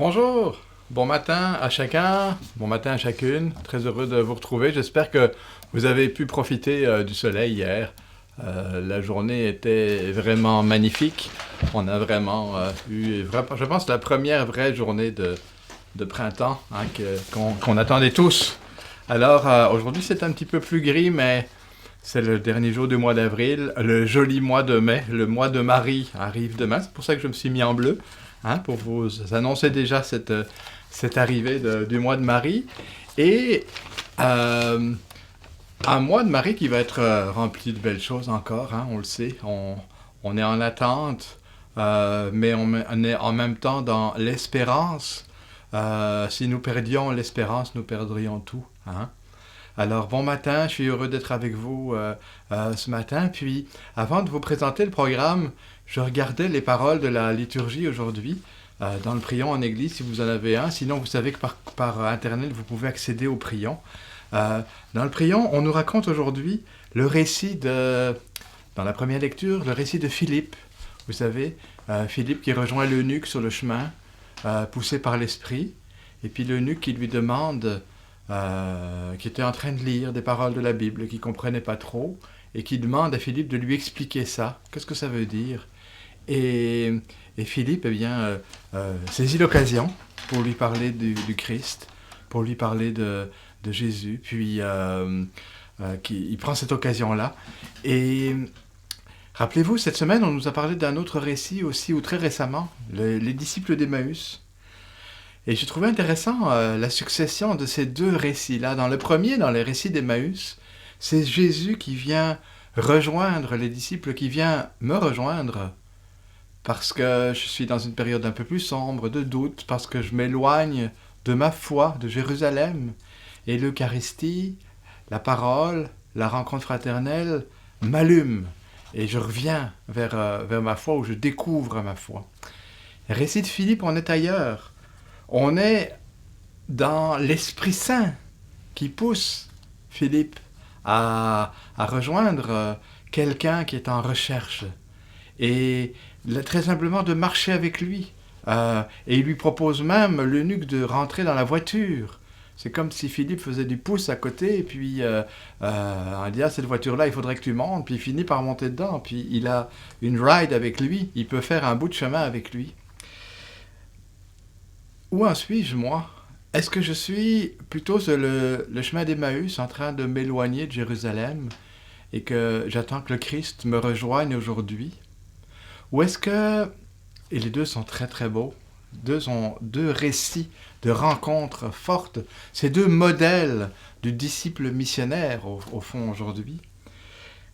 Bonjour, bon matin à chacun, bon matin à chacune. Très heureux de vous retrouver. J'espère que vous avez pu profiter du soleil hier. La journée était vraiment magnifique. On a vraiment eu, je pense, la première vraie journée de printemps qu'on attendait tous. Alors aujourd'hui c'est un petit peu plus gris, mais c'est le dernier jour du mois d'avril, le joli mois de mai, le mois de Marie arrive demain. C'est pour ça que je me suis mis en bleu, pour vous annoncer déjà cette arrivée du mois de Marie. Et un mois de Marie qui va être rempli de belles choses encore, on le sait. On est en attente, mais on est en même temps dans l'espérance. Si nous perdions l'espérance, nous perdrions tout. Alors, bon matin, je suis heureux d'être avec vous ce matin. Puis, avant de vous présenter le programme, je regardais les paroles de la liturgie aujourd'hui dans le prion en église, si vous en avez un. Sinon, vous savez que par Internet, vous pouvez accéder au prion. Dans le prion, on nous raconte aujourd'hui le récit dans la première lecture, le récit de Philippe. Vous savez, Philippe qui rejoint l'eunuque sur le chemin, poussé par l'esprit. Et puis l'eunuque qui lui demande... qui était en train de lire des paroles de la Bible, qui ne comprenait pas trop, et qui demande à Philippe de lui expliquer ça. Qu'est-ce que ça veut dire ? Et Philippe, saisit l'occasion pour lui parler du Christ, pour lui parler de Jésus, puis il prend cette occasion-là. Et rappelez-vous, cette semaine, on nous a parlé d'un autre récit aussi, ou très récemment, les disciples d'Emmaüs. Et j'ai trouvé intéressant la succession de ces deux récits-là. Dans le premier, dans les récits d'Emmaüs, c'est Jésus qui vient rejoindre les disciples, qui vient me rejoindre parce que je suis dans une période un peu plus sombre, de doute, parce que je m'éloigne de ma foi, de Jérusalem. Et l'Eucharistie, la parole, la rencontre fraternelle m'allume. Et je reviens vers ma foi, où je découvre ma foi. Le récit de Philippe, on est ailleurs. On est dans l'Esprit Saint qui pousse Philippe à rejoindre quelqu'un qui est en recherche. Et très simplement de marcher avec lui. Et il lui propose même, l'eunuque, de rentrer dans la voiture. C'est comme si Philippe faisait du pouce à côté, et puis on dit, cette voiture-là, il faudrait que tu montes, puis il finit par monter dedans, puis il a une ride avec lui, il peut faire un bout de chemin avec lui. Où en suis-je, moi ? Est-ce que je suis plutôt sur le chemin d'Emmaüs, en train de m'éloigner de Jérusalem, et que j'attends que le Christ me rejoigne aujourd'hui ? Ou est-ce que, et les deux sont très très beaux, deux récits de rencontres fortes, ces deux modèles du disciple missionnaire au fond aujourd'hui ?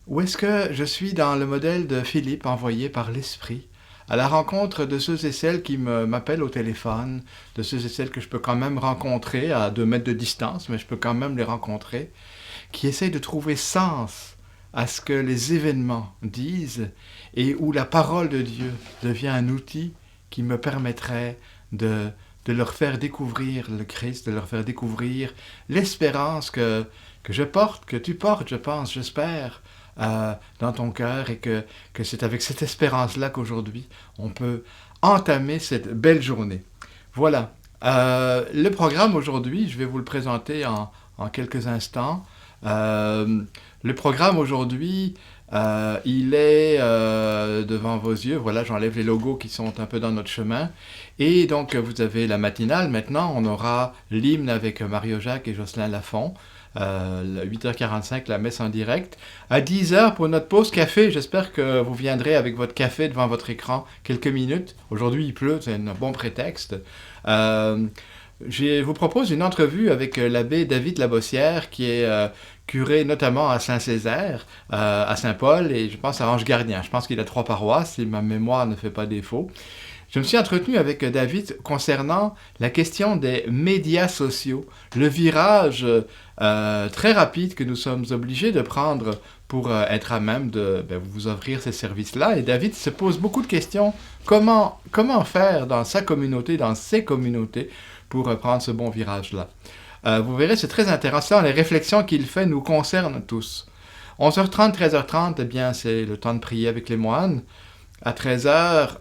Ou est-ce que je suis dans le modèle de Philippe envoyé par l'Esprit, à la rencontre de ceux et celles qui m'appellent au téléphone, de ceux et celles que je peux quand même rencontrer à 2 mètres de distance, mais je peux quand même les rencontrer, qui essayent de trouver sens à ce que les événements disent, et où la parole de Dieu devient un outil qui me permettrait de leur faire découvrir le Christ, de leur faire découvrir l'espérance que je porte, que tu portes, je pense, j'espère, dans ton cœur, et que c'est avec cette espérance-là qu'aujourd'hui, on peut entamer cette belle journée. Voilà. Le programme aujourd'hui, je vais vous le présenter en quelques instants. Le programme aujourd'hui, il est devant vos yeux. Voilà, j'enlève les logos qui sont un peu dans notre chemin. Et donc, vous avez la matinale. Maintenant, on aura l'hymne avec Mario Jacques et Jocelyn Lafont. 8h45, la messe en direct. À 10h, pour notre pause café, j'espère que vous viendrez avec votre café devant votre écran quelques minutes. Aujourd'hui, il pleut, c'est un bon prétexte. Je vous propose une entrevue avec l'abbé David Labossière, qui est curé notamment à Saint-Césaire, à Saint-Paul, et je pense à Ange-Gardien. Je pense qu'il a 3 paroisses, si ma mémoire ne fait pas défaut. Je me suis entretenu avec David concernant la question des médias sociaux, le virage très rapide que nous sommes obligés de prendre pour être à même de vous offrir ces services-là. Et David se pose beaucoup de questions. Comment faire dans sa communauté, dans ses communautés, pour prendre ce bon virage-là. Vous verrez, c'est très intéressant. Les réflexions qu'il fait nous concernent tous. 11h30, 13h30, c'est le temps de prier avec les moines. À 13h,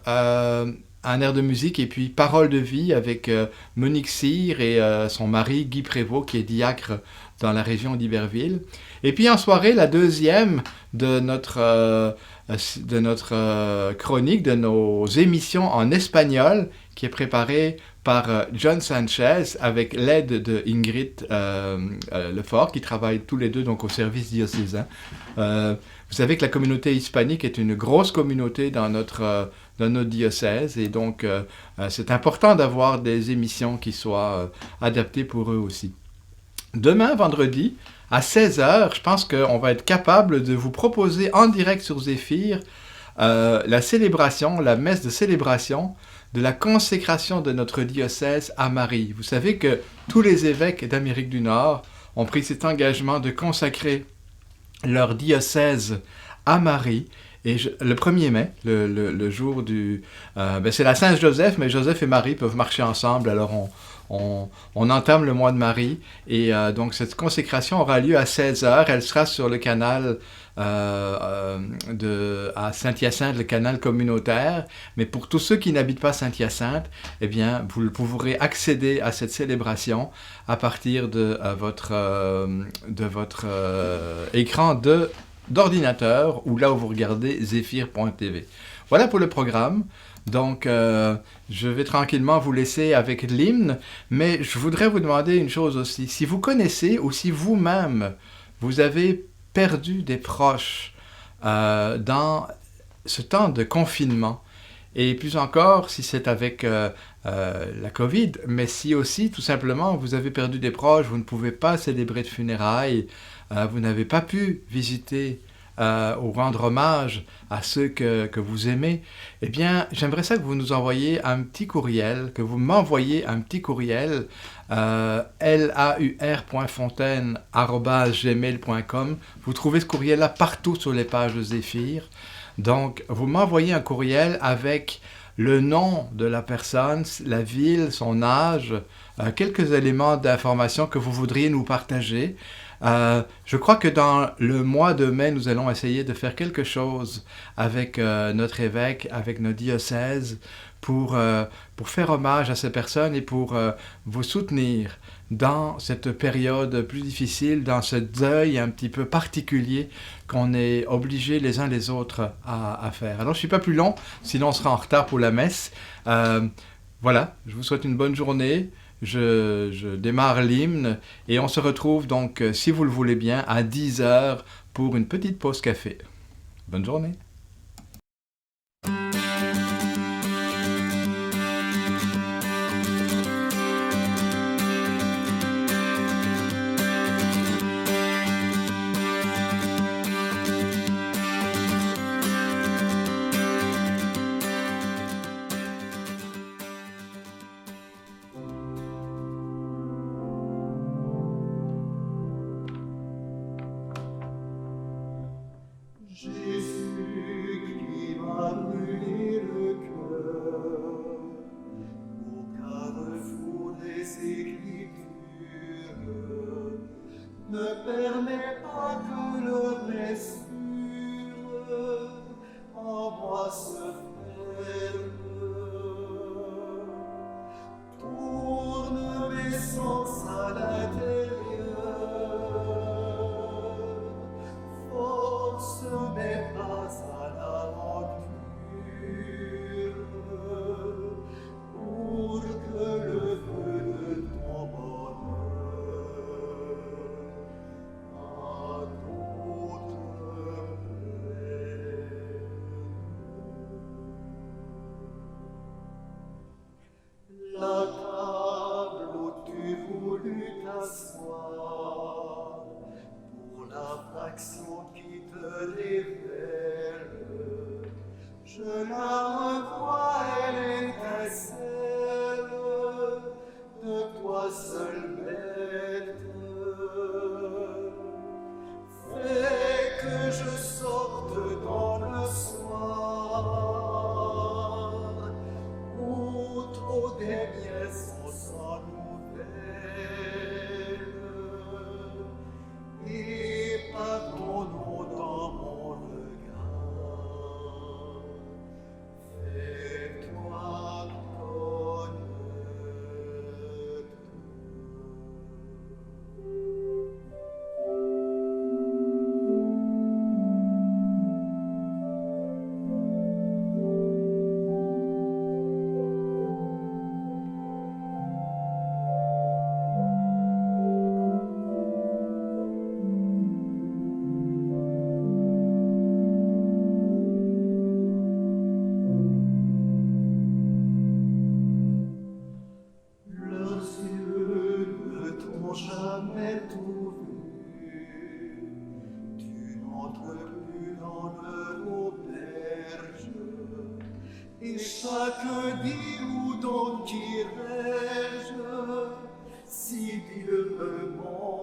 un air de musique et puis Parole de vie avec Monique Cyr et son mari Guy Prévost qui est diacre dans la région d'Iberville. Et puis en soirée, la deuxième de notre chronique, de nos émissions en espagnol qui est préparée par John Sanchez avec l'aide de Ingrid Lefort qui travaillent tous les deux donc au service diocésain. Vous savez que la communauté hispanique est une grosse communauté dans notre diocèse et donc c'est important d'avoir des émissions qui soient adaptées pour eux aussi. Demain, vendredi, à 16h, je pense qu'on va être capable de vous proposer en direct sur Zéphyr la célébration, la messe de célébration de la consécration de notre diocèse à Marie. Vous savez que tous les évêques d'Amérique du Nord ont pris cet engagement de consacrer leur diocèse à Marie. Et le 1er mai, le jour du... c'est la Saint-Joseph, mais Joseph et Marie peuvent marcher ensemble, alors on entame le mois de Marie. Et donc cette consécration aura lieu à 16h. Elle sera sur le canal à Saint-Hyacinthe, le canal communautaire. Mais pour tous ceux qui n'habitent pas Saint-Hyacinthe, eh bien, vous pourrez accéder à cette célébration à partir de votre écran d'ordinateur ou là où vous regardez zephyr.tv. Voilà pour le programme. Donc, je vais tranquillement vous laisser avec l'hymne, mais je voudrais vous demander une chose aussi. Si vous connaissez ou si vous-même, vous avez perdu des proches dans ce temps de confinement, et plus encore si c'est avec la COVID, mais si aussi tout simplement vous avez perdu des proches, vous ne pouvez pas célébrer de funérailles, vous n'avez pas pu visiter ou rendre hommage à ceux que vous aimez, eh bien, j'aimerais ça que vous nous envoyiez un petit courriel, que vous m'envoyiez un petit courriel, laur.fontaine@gmail.com. Vous trouvez ce courriel-là partout sur les pages de Zéphyr. Donc, vous m'envoyez un courriel avec le nom de la personne, la ville, son âge, quelques éléments d'information que vous voudriez nous partager. Je crois que dans le mois de mai, nous allons essayer de faire quelque chose avec notre évêque, avec nos diocèses, pour faire hommage à ces personnes et pour vous soutenir dans cette période plus difficile, dans ce deuil un petit peu particulier qu'on est obligés les uns les autres à faire. Alors je ne suis pas plus long, sinon on sera en retard pour la messe. Voilà, je vous souhaite une bonne journée. Je démarre l'hymne et on se retrouve donc, si vous le voulez bien, à 10h pour une petite pause café. Bonne journée. jamais tout vu. Tu n'entres plus dans l'auberge, et chaque dit où donc irai-je, si Dieu me manque.